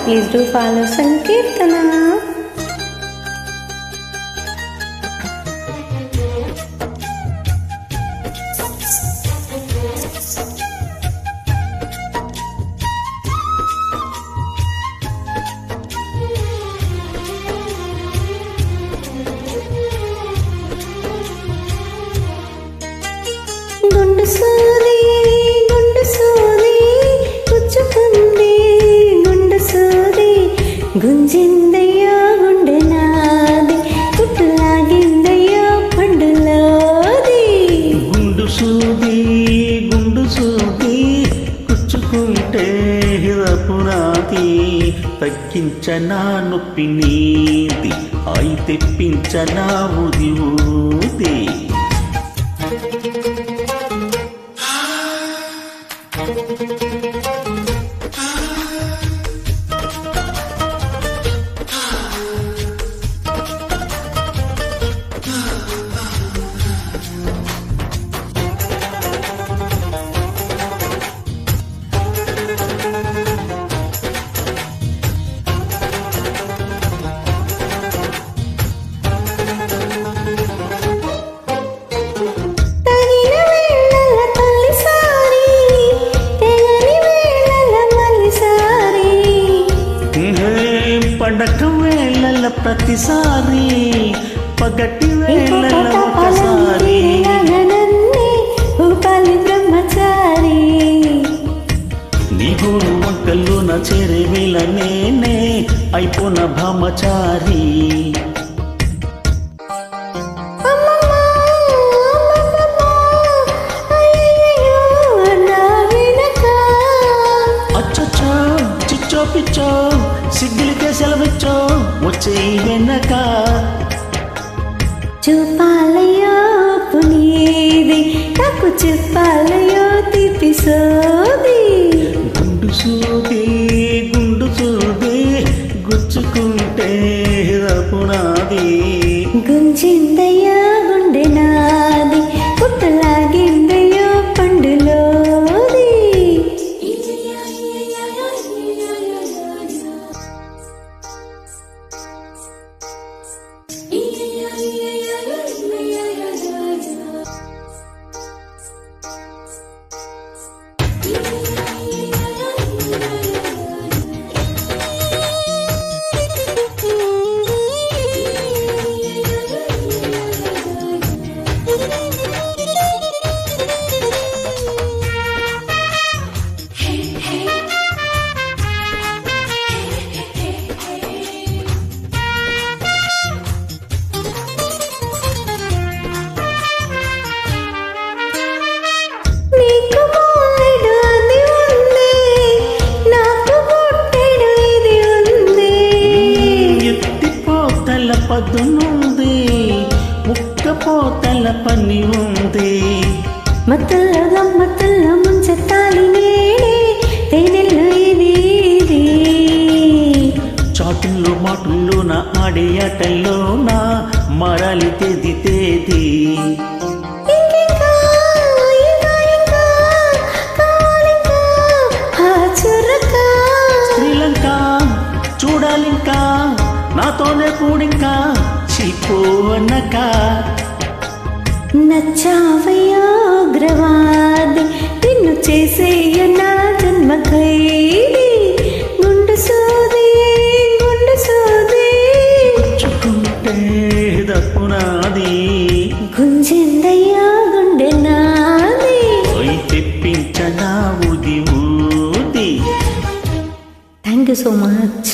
Please do follow Sankirtana. గుండు సూది పుచ్చుకుంది గుండు సూది గుంజిందయ్యో గుండె నాది కుట్టులాగిందయ్యో పండులోది. గుండు సూది పుచ్చుకుంటే హిరపునాది తగ్గించనా నొప్పి నీది అయి తెప్పించనా ఊది ఊది. పడక వేళల ప్రతిసారి పగటి వేళల ఒకసారి బ్రహ్మచారి నీ గోరు వంకల్లో నా చేరే వేళ నేనే అయిపోన బ్రహ్మచారి. అచ్చచ్చో చిచ్చో పిచ్చో సిగ్గులకే సెలవిచ్చో వచ్చే వెనక చూపాలయో పునీది నాకు చెప్పాలయో తీపిసోది. గుండు సూది గుచ్చుకుంటే రపునాది గుంజిందయ్యో గుండె నాది పుట్టలాగిందయ్యో పండులోది. పదునుంది ముక్కపోతల పని ఉంది మత్తుల్లో గమ్మత్తుల్లో ముంచెత్తాలి నేనే తేనెల్లో ఇది చాటుల్లో మాటుల్లో నా ఆడే ఆటల్లో నా మరాలి తేది శ్రీలంక చూడాలింకా నాతోనే కూడింకా చీపోనక నచ్చావయ్యో గ్రవాది నిన్ను చేసేయ నా జన్మ ఖైదీ. గుండు సూది పుచ్చుకుంటే దప్పునాది గుంజిందయ్యో గుండె నాది అయి తెప్పించనా ఊది ఊది. Thank you so much.